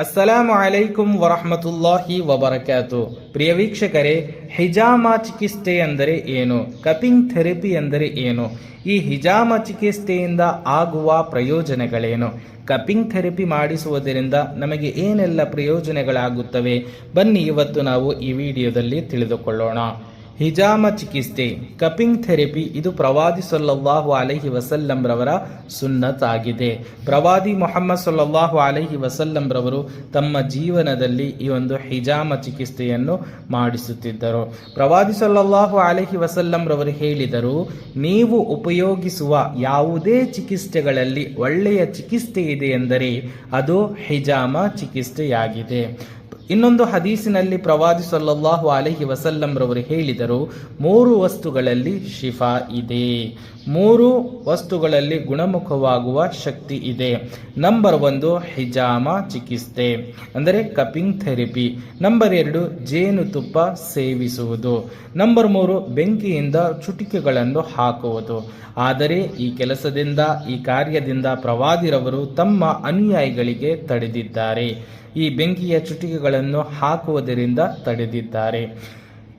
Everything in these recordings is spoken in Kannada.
ಅಸ್ಸಲಾಮು ಅಲೈಕುಂ ವರಹಮತುಲ್ಲಾಹಿ ವಬರಕಾತು. ಪ್ರಿಯ ವೀಕ್ಷಕರೇ, ಹಿಜಾಮ ಚಿಕಿತ್ಸೆ ಅಂದರೆ ಏನು? ಕಪಿಂಗ್ ಥೆರಪಿ ಅಂದರೆ ಏನು? ಈ ಹಿಜಾಮ ಚಿಕಿತ್ಸೆಯಿಂದ ಆಗುವ ಪ್ರಯೋಜನಗಳೇನು? ಕಪಿಂಗ್ ಥೆರಪಿ ಮಾಡಿಸುವುದರಿಂದ ನಮಗೆ ಏನೆಲ್ಲ ಪ್ರಯೋಜನಗಳಾಗುತ್ತವೆ? ಬನ್ನಿ ಇವತ್ತು ನಾವು ಈ ವಿಡಿಯೋದಲ್ಲಿ ತಿಳಿದುಕೊಳ್ಳೋಣ. ಹಿಜಾಮ ಚಿಕಿತ್ಸೆ, ಕಪಿಂಗ್ ಥೆರಪಿ, ಇದು ಪ್ರವಾದಿ ಸಲ್ಲಲ್ಲಾಹು ಅಲೈಹಿ ವಸಲ್ಲಂ ರವರ ಸುನ್ನತ್ ಆಗಿದೆ. ಪ್ರವಾದಿ ಮೊಹಮ್ಮದ್ ಸಲ್ಲಲ್ಲಾಹು ಅಲೈಹಿ ವಸಲ್ಲಂ ರವರು ತಮ್ಮ ಜೀವನದಲ್ಲಿ ಈ ಒಂದು ಹಿಜಾಮ ಚಿಕಿತ್ಸೆಯನ್ನು ಮಾಡಿಸುತ್ತಿದ್ದರು. ಪ್ರವಾದಿ ಸಲ್ಲಲ್ಲಾಹು ಅಲೈಹಿ ವಸಲ್ಲಂ ರವರು ಹೇಳಿದರು, ನೀವು ಉಪಯೋಗಿಸುವ ಯಾವುದೇ ಚಿಕಿತ್ಸೆಗಳಲ್ಲಿ ಒಳ್ಳೆಯ ಚಿಕಿತ್ಸೆ ಇದೆ ಎಂದರೆ ಅದು ಹಿಜಾಮ ಚಿಕಿತ್ಸೆಯಾಗಿದೆ. ಇನ್ನೊಂದು ಹದೀಸಿನಲ್ಲಿ ಪ್ರವಾದಿ ಸಲ್ಲಲ್ಲಾಹು ಅಲೈಹಿ ವಸಲ್ಲಂ ರವರು ಹೇಳಿದರು, 3 ವಸ್ತುಗಳಲ್ಲಿ ಶಿಫಾ ಇದೆ, 3 ವಸ್ತುಗಳಲ್ಲಿ ಗುಣಮುಖವಾಗುವ ಶಕ್ತಿ ಇದೆ. ನಂಬರ್ 1 ಹಿಜಾಮ ಚಿಕಿತ್ಸೆ ಅಂದರೆ ಕಪಿಂಗ್ ಥೆರಪಿ. ನಂಬರ್ 2 ಜೇನುತುಪ್ಪ ಸೇವಿಸುವುದು. ನಂಬರ್ 3 ಬೆಂಕಿಯಿಂದ ಚುಟಿಕೆಗಳನ್ನು ಹಾಕುವುದು. ಆದರೆ ಈ ಕೆಲಸದಿಂದ, ಈ ಕಾರ್ಯದಿಂದ ಪ್ರವಾದಿರವರು ತಮ್ಮ ಅನುಯಾಯಿಗಳಿಗೆ ತಡೆದಿದ್ದಾರೆ. ಈ ಬೆಂಕಿಯ ಚುಟಿಕೆಗಳನ್ನು ಹಾಕುವುದರಿಂದ ತಡೆದಿದ್ದಾರೆ.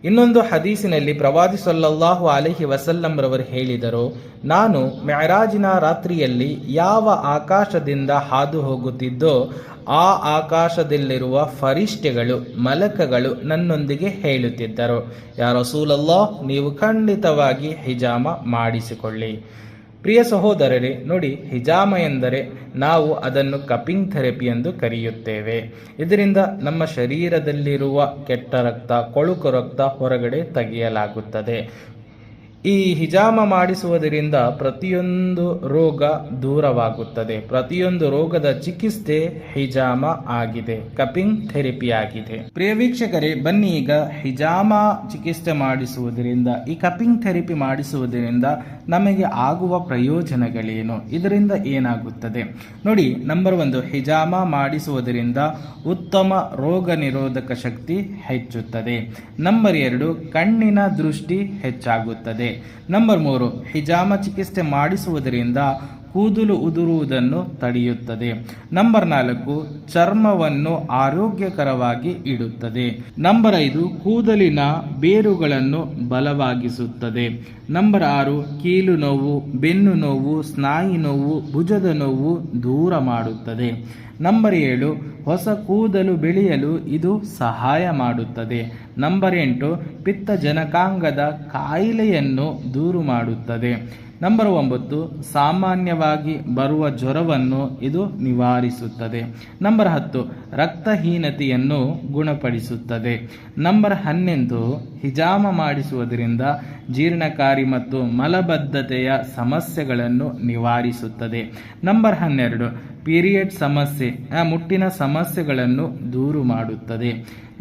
ಇನ್ನೊಂದು ಹದೀಸಿನಲ್ಲಿ ಪ್ರವಾದಿ ಸಲ್ಲಲ್ಲಾಹು ಅಲೈಹಿ ವಸಲ್ಲಂ ರವರು ಹೇಳಿದರು, ನಾನು ಮೆಹರಾಜಿನ ರಾತ್ರಿಯಲ್ಲಿ ಯಾವ ಆಕಾಶದಿಂದ ಹಾದು ಹೋಗುತ್ತಿದ್ದೋ ಆ ಆಕಾಶದಲ್ಲಿರುವ ಫರಿಷ್ಠೆಗಳು, ಮಲಕಗಳು ನನ್ನೊಂದಿಗೆ ಹೇಳುತ್ತಿದ್ದರು, ಯಾ ರಸೂಲಲ್ಲಾಹ್, ನೀವು ಖಂಡಿತವಾಗಿ ಹಿಜಾಮ ಮಾಡಿಸಿಕೊಳ್ಳಿ. ಪ್ರಿಯ ಸಹೋದರರೇ, ನೋಡಿ, ಹಿಜಾಮ ಎಂದರೆ ನಾವು ಅದನ್ನು ಕಪಿಂಗ್ ಥೆರಪಿ ಎಂದು ಕರೆಯುತ್ತೇವೆ. ಇದರಿಂದ ನಮ್ಮ ಶರೀರದಲ್ಲಿರುವ ಕೆಟ್ಟ ರಕ್ತ, ಕೊಳುಕು ರಕ್ತ ಹೊರಗಡೆ ತೆಗೆಯಲಾಗುತ್ತದೆ. ಈ ಹಿಜಾಮ ಮಾಡಿಸುವುದರಿಂದ ಪ್ರತಿಯೊಂದು ರೋಗ ದೂರವಾಗುತ್ತದೆ. ಪ್ರತಿಯೊಂದು ರೋಗದ ಚಿಕಿತ್ಸೆ ಹಿಜಾಮ ಆಗಿದೆ, ಕಪಿಂಗ್ ಥೆರಪಿ ಆಗಿದೆ. ಪ್ರಿಯ ವೀಕ್ಷಕರೇ, ಬನ್ನಿ ಈಗ ಹಿಜಾಮ ಚಿಕಿತ್ಸೆ ಮಾಡಿಸುವುದರಿಂದ, ಈ ಕಪಿಂಗ್ ಥೆರಪಿ ಮಾಡಿಸುವುದರಿಂದ ನಮಗೆ ಆಗುವ ಪ್ರಯೋಜನಗಳೇನು, ಇದರಿಂದ ಏನಾಗುತ್ತದೆ ನೋಡಿ. ನಂಬರ್ 1, ಹಿಜಾಮ ಮಾಡಿಸುವುದರಿಂದ ಉತ್ತಮ ರೋಗ ನಿರೋಧಕ ಶಕ್ತಿ ಹೆಚ್ಚುತ್ತದೆ. ನಂಬರ್ 2, ಕಣ್ಣಿನ ದೃಷ್ಟಿ ಹೆಚ್ಚಾಗುತ್ತದೆ. ನಂಬರ್ 3, ಹಿಜಾಮ ಚಿಕಿತ್ಸೆ ಮಾಡಿಸುವುದರಿಂದ ಕೂದಲು ಉದುರುವುದನ್ನು ತಡೆಯುತ್ತದೆ. ನಂಬರ್ 4, ಚರ್ಮವನ್ನು ಆರೋಗ್ಯಕರವಾಗಿ ಇಡುತ್ತದೆ. ನಂಬರ್ 5, ಕೂದಲಿನ ಬೇರುಗಳನ್ನು ಬಲವಾಗಿಸುತ್ತದೆ. ನಂಬರ್ 6, ಕೀಲು ನೋವು, ಬೆನ್ನು ನೋವು, ಸ್ನಾಯು ನೋವು, ಭುಜದ ನೋವು ದೂರ ಮಾಡುತ್ತದೆ. ನಂಬರ್ 7, ಹೊಸ ಕೂದಲು ಬೆಳೆಯಲು ಇದು ಸಹಾಯ ಮಾಡುತ್ತದೆ. ನಂಬರ್ 8, ಪಿತ್ತಜನಕಾಂಗದ ಕಾಯಿಲೆಯನ್ನು ದೂರ ಮಾಡುತ್ತದೆ. ನಂಬರ್ 9, ಸಾಮಾನ್ಯವಾಗಿ ಬರುವ ಜ್ವರವನ್ನು ಇದು ನಿವಾರಿಸುತ್ತದೆ. ನಂಬರ್ 10, ರಕ್ತಹೀನತೆಯನ್ನು ಗುಣಪಡಿಸುತ್ತದೆ. ನಂಬರ್ 11, ಹಿಜಾಮ ಮಾಡಿಸುವುದರಿಂದ ಜೀರ್ಣಕಾರಿ ಮತ್ತು ಮಲಬದ್ಧತೆಯ ಸಮಸ್ಯೆಗಳನ್ನು ನಿವಾರಿಸುತ್ತದೆ. ನಂಬರ್ 12, ಪೀರಿಯಡ್ ಸಮಸ್ಯೆ, ಮುಟ್ಟಿನ ಸಮಸ್ಯೆಗಳನ್ನು ದೂರ ಮಾಡುತ್ತದೆ.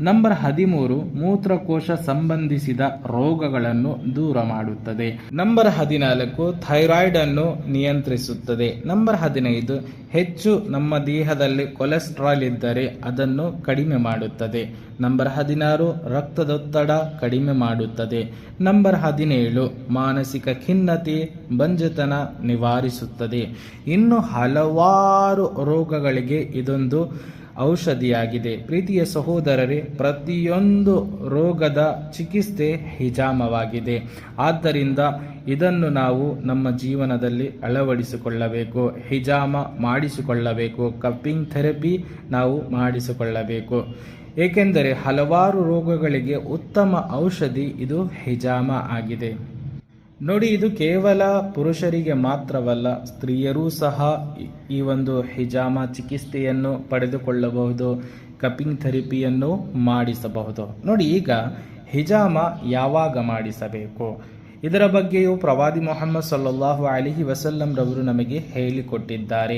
ನಂಬರ್ 13, ಮೂತ್ರಕೋಶ ಸಂಬಂಧಿಸಿದ ರೋಗಗಳನ್ನು ದೂರ ಮಾಡುತ್ತದೆ. ನಂಬರ್ 14, ಥೈರಾಯ್ಡ್ ಅನ್ನು ನಿಯಂತ್ರಿಸುತ್ತದೆ. ನಂಬರ್ 15, ಹೆಚ್ಚು ನಮ್ಮ ದೇಹದಲ್ಲಿ ಕೊಲೆಸ್ಟ್ರಾಲ್ ಇದ್ದರೆ ಅದನ್ನು ಕಡಿಮೆ ಮಾಡುತ್ತದೆ. ನಂಬರ್ 16, ರಕ್ತದೊತ್ತಡ ಕಡಿಮೆ ಮಾಡುತ್ತದೆ. ನಂಬರ್ 17, ಮಾನಸಿಕ ಖಿನ್ನತೆ, ಬಂಜತನ ನಿವಾರಿಸುತ್ತದೆ. ಇನ್ನು ಹಲವಾರು ರೋಗಗಳಿಗೆ ಇದೊಂದು ಔಷಧಿಯಾಗಿದೆ. ಪ್ರೀತಿಯ ಸಹೋದರರೇ, ಪ್ರತಿಯೊಂದು ರೋಗದ ಚಿಕಿತ್ಸೆ ಹಿಜಾಮವಾಗಿದೆ. ಆದ್ದರಿಂದ ಇದನ್ನು ನಾವು ನಮ್ಮ ಜೀವನದಲ್ಲಿ ಅಳವಡಿಸಿಕೊಳ್ಳಬೇಕು, ಹಿಜಾಮ ಮಾಡಿಸಿಕೊಳ್ಳಬೇಕು, ಕಪಿಂಗ್ ಥೆರಪಿ ನಾವು ಮಾಡಿಸಿಕೊಳ್ಳಬೇಕು. ಏಕೆಂದರೆ ಹಲವಾರು ರೋಗಗಳಿಗೆ ಉತ್ತಮ ಔಷಧಿ ಇದು ಹಿಜಾಮ ಆಗಿದೆ. ನೋಡಿ, ಇದು ಕೇವಲ ಪುರುಷರಿಗೆ ಮಾತ್ರವಲ್ಲ, ಸ್ತ್ರೀಯರೂ ಸಹ ಈ ಒಂದು ಹಿಜಾಮ ಚಿಕಿತ್ಸೆಯನ್ನು ಪಡೆದುಕೊಳ್ಳಬಹುದು, ಕಪಿಂಗ್ ಥೆರಪಿಯನ್ನು ಮಾಡಿಸಬಹುದು. ನೋಡಿ, ಈಗ ಹಿಜಾಮ ಯಾವಾಗ ಮಾಡಿಸಬೇಕು ಇದರ ಬಗ್ಗೆಯೂ ಪ್ರವಾದಿ ಮೊಹಮ್ಮದ್ ಸಲ್ಲಲ್ಲಾಹು ಅಲೈಹಿ ವಸಲ್ಲಂ ರವರು ನಮಗೆ ಹೇಳಿಕೊಟ್ಟಿದ್ದಾರೆ.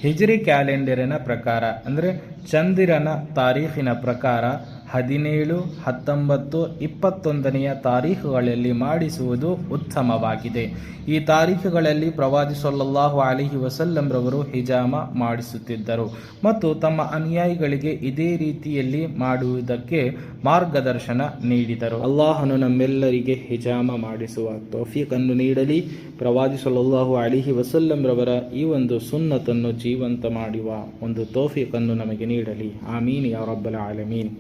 ಹಿಜ್ರಿ ಕ್ಯಾಲೆಂಡರಿನ ಪ್ರಕಾರ, ಅಂದರೆ ಚಂದಿರನ ತಾರೀಖಿನ ಪ್ರಕಾರ 17, 19, 21ನೆಯ ತಾರೀಖುಗಳಲ್ಲಿ ಮಾಡಿಸುವುದು ಉತ್ತಮವಾಗಿದೆ. ಈ ತಾರೀಖುಗಳಲ್ಲಿ ಪ್ರವಾದಿ ಸಲ್ಲಲ್ಲಾಹು ಅಲೈಹಿ ವಸಲ್ಲಂ ರವರು ಹಿಜಾಮ ಮಾಡಿಸುತ್ತಿದ್ದರು ಮತ್ತು ತಮ್ಮ ಅನುಯಾಯಿಗಳಿಗೆ ಇದೇ ರೀತಿಯಲ್ಲಿ ಮಾಡುವುದಕ್ಕೆ ಮಾರ್ಗದರ್ಶನ ನೀಡಿದರು. ಅಲ್ಲಾಹನು ನಮ್ಮೆಲ್ಲರಿಗೆ ಹಿಜಾಮ ಮಾಡಿಸುವ ತೌಫೀಕನ್ನು ನೀಡಲಿ. ಪ್ರವಾದಿ ಸಲ್ಲಲ್ಲಾಹು ಅಲೈಹಿ ವಸಲ್ಲಂ ರವರ ಈ ಒಂದು ಸುನ್ನತನ್ನು ಜೀವಂತ ಮಾಡುವ ಒಂದು ತೌಫೀಕನ್ನು ನಮಗೆ ನೀಡಲಿ. ಆಮೀನ್ ಯಾ ರಬ್ಬಲ್ ಆಲಮೀನ್.